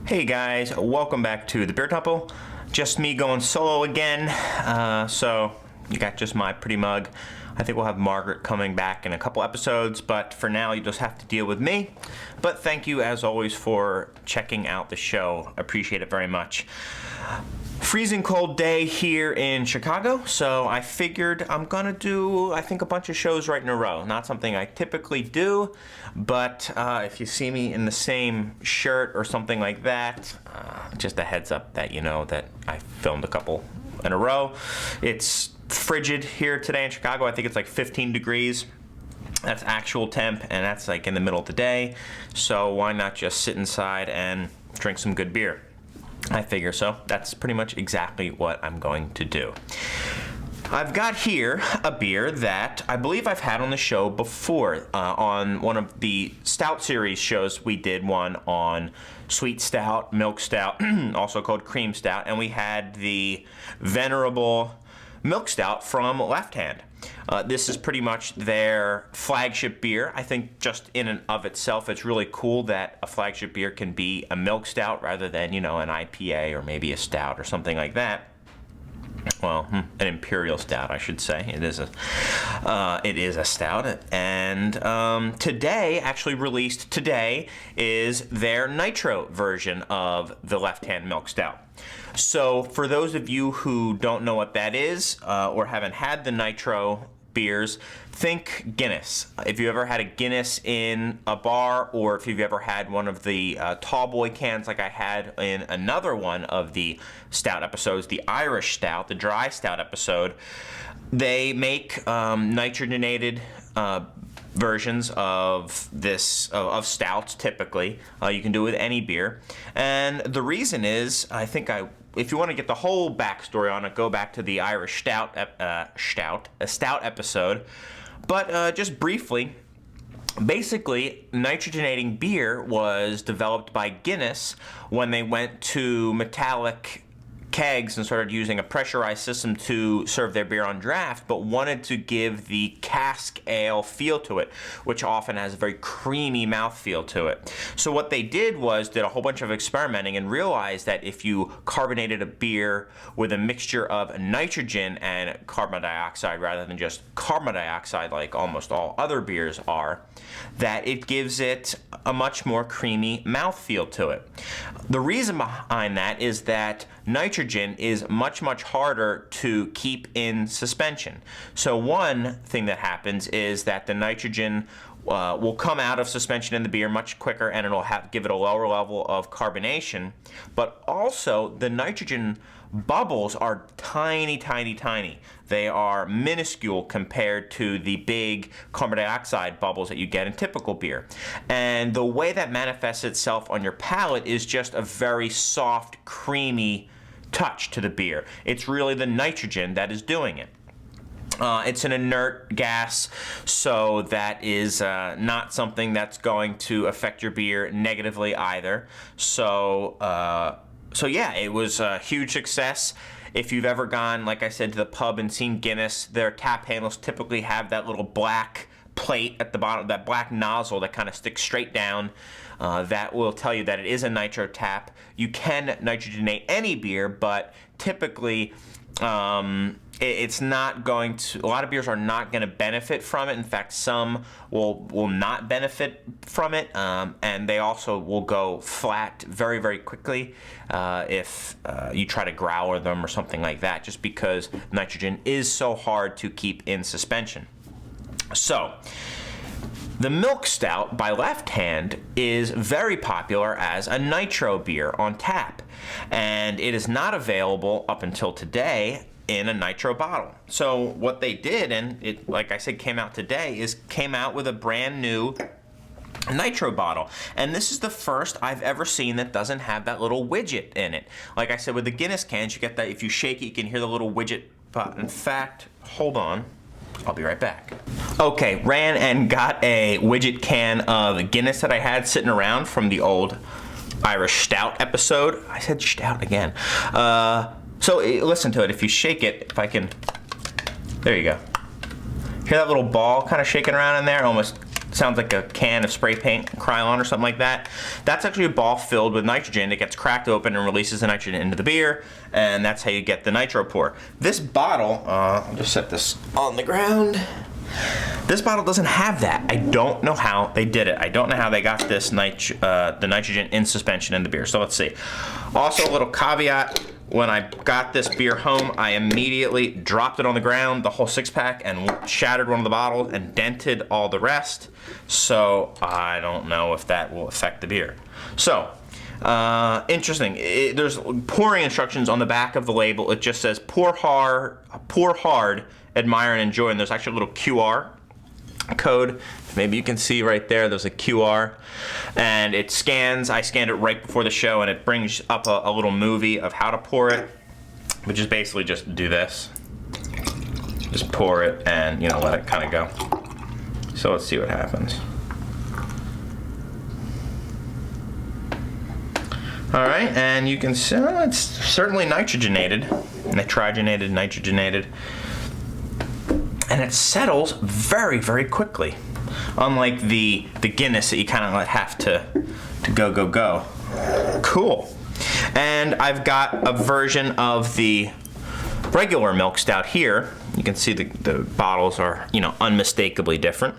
Hey guys, welcome back to the Beer Temple. Just me going solo again. So you got just my pretty mug. I think we'll have Margaret coming back in a couple episodes, but for now you just have to deal with me. But thank you as always for checking out the show. Appreciate it very much. Freezing cold day here in Chicago, so I figured I'm gonna do, I think, a bunch of shows right in a row. Not something I typically do, but if you see me in the same shirt or something like that, just a heads up that you know that I filmed a couple in a row. It's frigid here today in Chicago. I think it's like 15 degrees. That's actual temp, and that's like in the middle of the day. So why not just sit inside and drink some good beer? I figure so. That's pretty much exactly what I'm going to do. I've got here a beer that I believe I've had on the show before. On one of the Stout series shows, we did one on Sweet Stout, Milk Stout, also called Cream Stout, and we had the venerable Milk Stout from Left Hand. This is pretty much their flagship beer. I think just in and of itself, it's really cool that a flagship beer can be a milk stout rather than, you know, an IPA or maybe a stout or something like that. Well, an imperial stout, I should say. It is a stout. And today, actually released today, is their Nitro version of the Left Hand Milk Stout. So for those of you who don't know what that is or haven't had the Nitro beers, think Guinness. If you ever had a Guinness in a bar, or if you've ever had one of the tall boy cans like I had in another one of the stout episodes, the Irish Stout, the dry stout episode, they make nitrogenated versions of this of stouts typically. You can do it with any beer, and the reason is, if you want to get the whole backstory on it, go back to the Irish Stout episode. But just briefly, basically, nitrogenating beer was developed by Guinness when they went to metallic kegs and started using a pressurized system to serve their beer on draft, but wanted to give the cask ale feel to it, which often has a very creamy mouthfeel to it. So what they did was did a whole bunch of experimenting and realized that if you carbonated a beer with a mixture of nitrogen and carbon dioxide rather than just carbon dioxide like almost all other beers are, that it gives it a much more creamy mouthfeel to it. The reason behind that is that nitrogen is much harder to keep in suspension. So one thing that happens is that the nitrogen will come out of suspension in the beer much quicker, and it'll give it a lower level of carbonation. But also, the nitrogen bubbles are tiny. They are minuscule compared to the big carbon dioxide bubbles that you get in typical beer. And the way that manifests itself on your palate is just a very soft, creamy touch to the beer. It's really the nitrogen that is doing it. It's an inert gas, so that is not something that's going to affect your beer negatively either. So yeah, it was a huge success. If you've ever gone, like I said, to the pub and seen Guinness, their tap handles typically have that little black plate at the bottom, that black nozzle that kind of sticks straight down. That will tell you that it is a nitro tap. You can nitrogenate any beer, but typically it's not going to, a lot of beers are not going to benefit from it. In fact, some will not benefit from it, and they also will go flat very quickly if you try to growler them or something like that, just because nitrogen is so hard to keep in suspension. So the Milk Stout by Left Hand is very popular as a nitro beer on tap, and it is not available up until today in a nitro bottle. So what they did, and it, like I said, came out today, is came out with a brand new nitro bottle. And this is the first I've ever seen that doesn't have that little widget in it. Like I said, with the Guinness cans, you get that, if you shake it, you can hear the little widget. But in fact, hold on, I'll be right back. Okay, ran and got a widget can of Guinness that I had sitting around from the old Irish Stout episode. I said Stout again. So listen to it. If you shake it, if I can, there you go. Hear that little ball kind of shaking around in there? Almost sounds like a can of spray paint, Krylon or something like that. That's actually a ball filled with nitrogen. It gets cracked open and releases the nitrogen into the beer, and that's how you get the nitro pour. This bottle, I'll just set this on the ground. This bottle doesn't have that. I don't know how they did it. I don't know how they got this the nitrogen in suspension in the beer. So let's see. Also, a little caveat. When I got this beer home, I immediately dropped it on the ground, the whole 6-pack, and shattered one of the bottles and dented all the rest. So I don't know if that will affect the beer. So, interesting. There's pouring instructions on the back of the label. It just says pour hard, admire and enjoy. And there's actually a little QR code. Maybe you can see right there, there's a QR, and it scans. I scanned it right before the show, and it brings up a little movie of how to pour it, which is basically just do this. Just pour it and, you know, let it kind of go. So let's see what happens. All right, and you can see it's certainly nitrogenated, nitrogenated. And it settles very, very quickly. Unlike the Guinness that you kind of have to go. Cool. And I've got a version of the regular Milk Stout here. You can see the bottles are, you know, unmistakably different.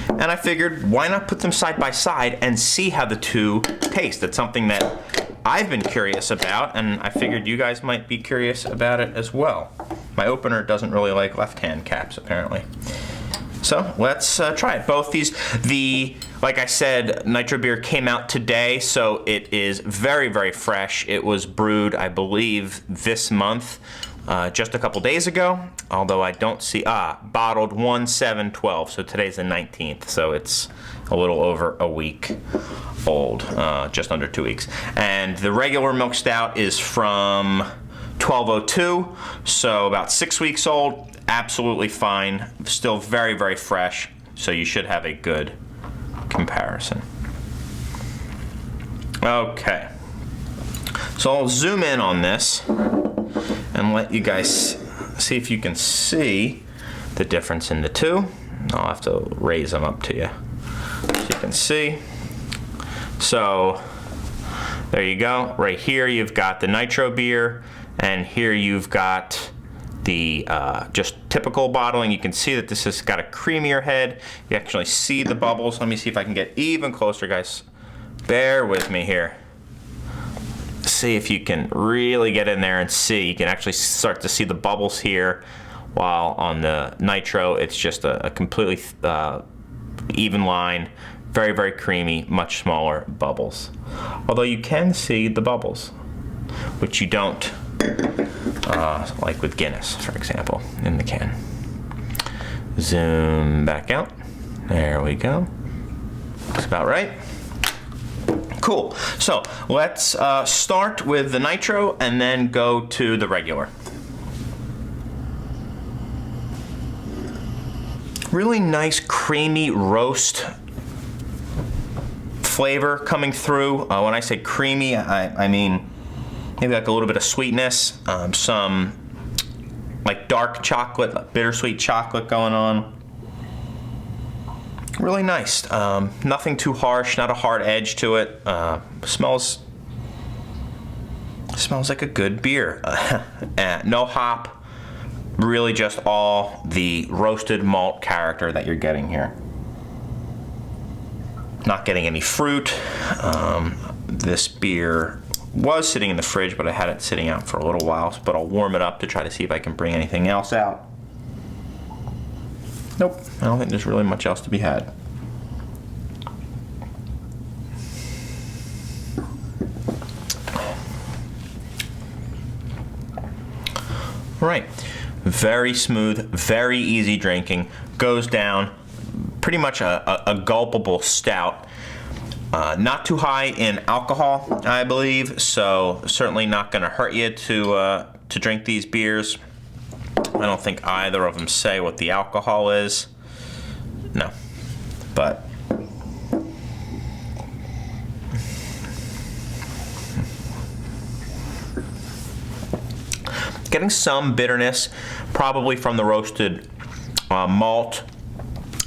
And I figured, why not put them side by side and see how the two taste? It's something that I've been curious about, and I figured you guys might be curious about it as well. My opener doesn't really like left-hand caps, apparently. So let's try it. Both these, like I said, Nitro beer came out today, so it is very, very fresh. It was brewed, I believe, this month, just a couple days ago, although I don't see, bottled 1/7/12, so today's the 19th, so it's a little over a week old, just under 2 weeks. And the regular Milk Stout is from 1202, so about 6 weeks old. Absolutely fine, still very, very fresh, so you should have a good comparison. Okay, so I'll zoom in on this and let you guys see if you can see the difference in the two. I'll have to raise them up to you so you can see. So there you go. Right here you've got the Nitro beer, and here you've got the just typical bottling. You can see that this has got a creamier head. You actually see the bubbles. Let me see if I can get even closer, guys. Bear with me here. See if you can really get in there and see. You can actually start to see the bubbles here, while on the Nitro it's just a completely even line. Very, very creamy, much smaller bubbles. Although you can see the bubbles, which you don't like with Guinness, for example, in the can. Zoom back out. There we go. Looks about right. Cool. So let's start with the Nitro and then go to the regular. Really nice, creamy roast flavor coming through. When I say creamy, I mean maybe like a little bit of sweetness, some like dark chocolate, like bittersweet chocolate going on. Really nice. Nothing too harsh, not a hard edge to it. Smells like a good beer. No hop, really just all the roasted malt character that you're getting here. Not getting any fruit. This beer was sitting in the fridge, but I had it sitting out for a little while, but I'll warm it up to try to see if I can bring anything else out. Nope, I don't think there's really much else to be had. Right, very smooth, very easy drinking, goes down, pretty much a gulpable stout. Not too high in alcohol, I believe, so certainly not going to hurt you to drink these beers. I don't think either of them say what the alcohol is. No, but getting some bitterness, probably from the roasted malt.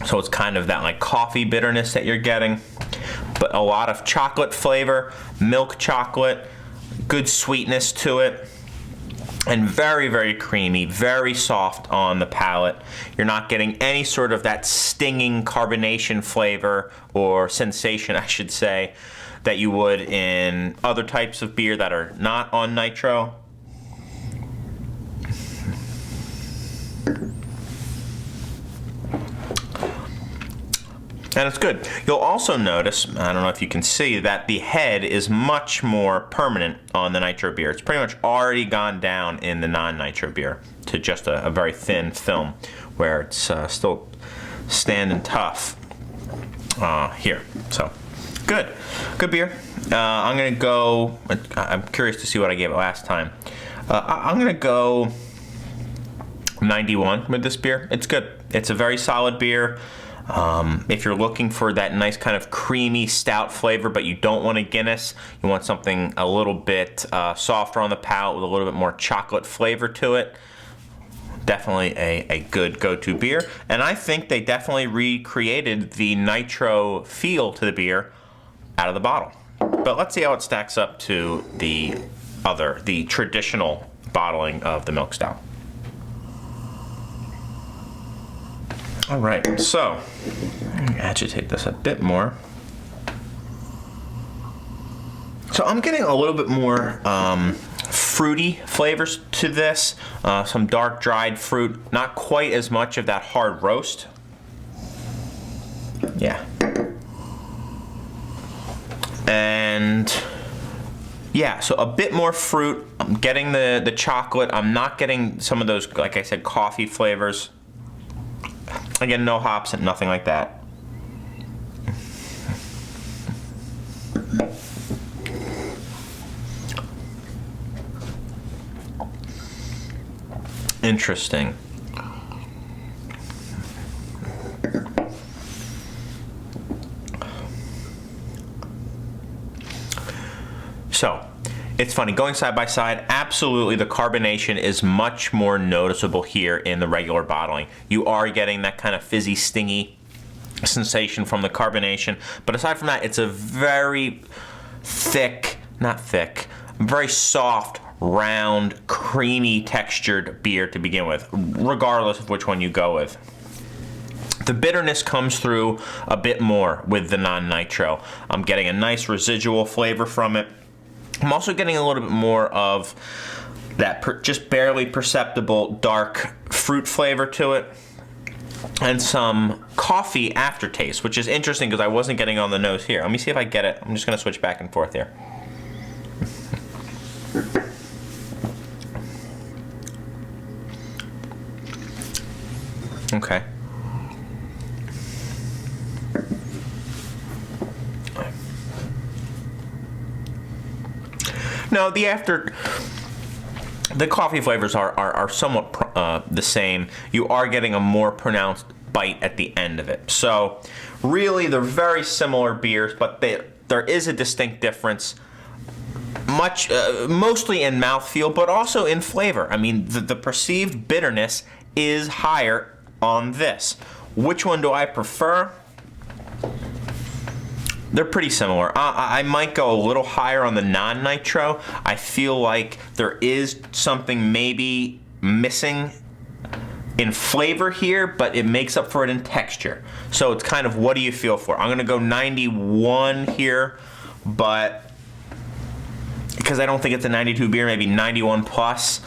So it's kind of that like coffee bitterness that you're getting, but a lot of chocolate flavor, milk chocolate, good sweetness to it, and very, very creamy, very soft on the palate. You're not getting any sort of that stinging carbonation flavor or sensation, I should say, that you would in other types of beer that are not on Nitro. And it's good. You'll also notice, I don't know if you can see, that the head is much more permanent on the Nitro beer. It's pretty much already gone down in the non-Nitro beer to just a very thin film, where it's still standing tough here. So, good beer. I'm gonna go, I'm curious to see what I gave it last time. I'm gonna go 91 with this beer. It's good. It's a very solid beer. If you're looking for that nice kind of creamy stout flavor, but you don't want a Guinness, you want something a little bit softer on the palate with a little bit more chocolate flavor to it, definitely a good go-to beer. And I think they definitely recreated the Nitro feel to the beer out of the bottle. But let's see how it stacks up to the traditional bottling of the Milk Stout. All right, so let me agitate this a bit more. So I'm getting a little bit more fruity flavors to this, some dark dried fruit, not quite as much of that hard roast. Yeah. And yeah, so a bit more fruit. I'm getting the chocolate. I'm not getting some of those, like I said, coffee flavors. Again, no hops and nothing like that. Interesting. So, it's funny, going side by side, absolutely the carbonation is much more noticeable here in the regular bottling. You are getting that kind of fizzy, stingy sensation from the carbonation, but aside from that, it's a very very soft, round, creamy textured beer to begin with, regardless of which one you go with. The bitterness comes through a bit more with the non-Nitro. I'm getting a nice residual flavor from it. I'm also getting a little bit more of that just barely perceptible dark fruit flavor to it, and some coffee aftertaste, which is interesting because I wasn't getting on the nose here. Let me see if I get it. I'm just going to switch back and forth here. Okay. No, the coffee flavors are somewhat the same. You are getting a more pronounced bite at the end of it. So really, they're very similar beers, but there is a distinct difference. Mostly in mouthfeel, but also in flavor. I mean, the perceived bitterness is higher on this. Which one do I prefer? They're pretty similar. I might go a little higher on the non-Nitro. I feel like there is something maybe missing in flavor here, but it makes up for it in texture. So it's kind of, what do you feel for? I'm gonna go 91 here, but because I don't think it's a 92 beer, maybe 91 plus.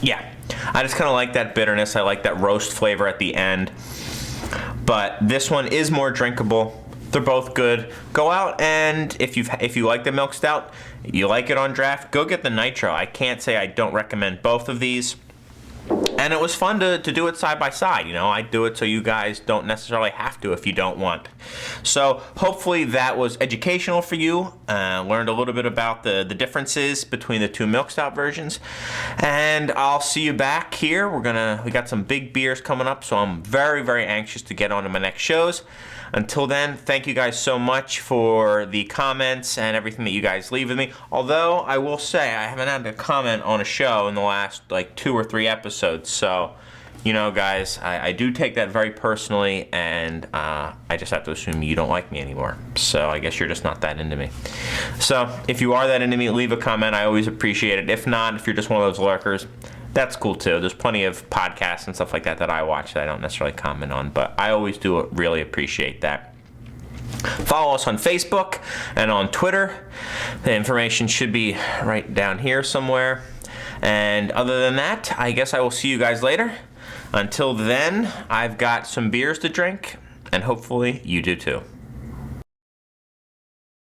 Yeah. I just kind of like that bitterness. I like that roast flavor at the end. But this one is more drinkable. They're both good. Go out and if you like the Milk Stout, you like it on draft, go get the Nitro. I can't say I don't recommend both of these. And it was fun to do it side by side. You know, I do it so you guys don't necessarily have to if you don't want. So hopefully that was educational for you. Learned a little bit about the differences between the two Milk Stout versions. And I'll see you back here. We got some big beers coming up, so I'm very, very anxious to get on to my next shows. Until then, thank you guys so much for the comments and everything that you guys leave with me. Although, I will say, I haven't had a comment on a show in the last, 2 or 3 episodes. So, guys, I do take that very personally, and I just have to assume you don't like me anymore. So, I guess you're just not that into me. So, if you are that into me, leave a comment. I always appreciate it. If not, if you're just one of those lurkers, that's cool too. There's plenty of podcasts and stuff like that I watch that I don't necessarily comment on, but I always do really appreciate that. Follow us on Facebook and on Twitter. The information should be right down here somewhere. And other than that, I guess I will see you guys later. Until then, I've got some beers to drink, and hopefully you do too.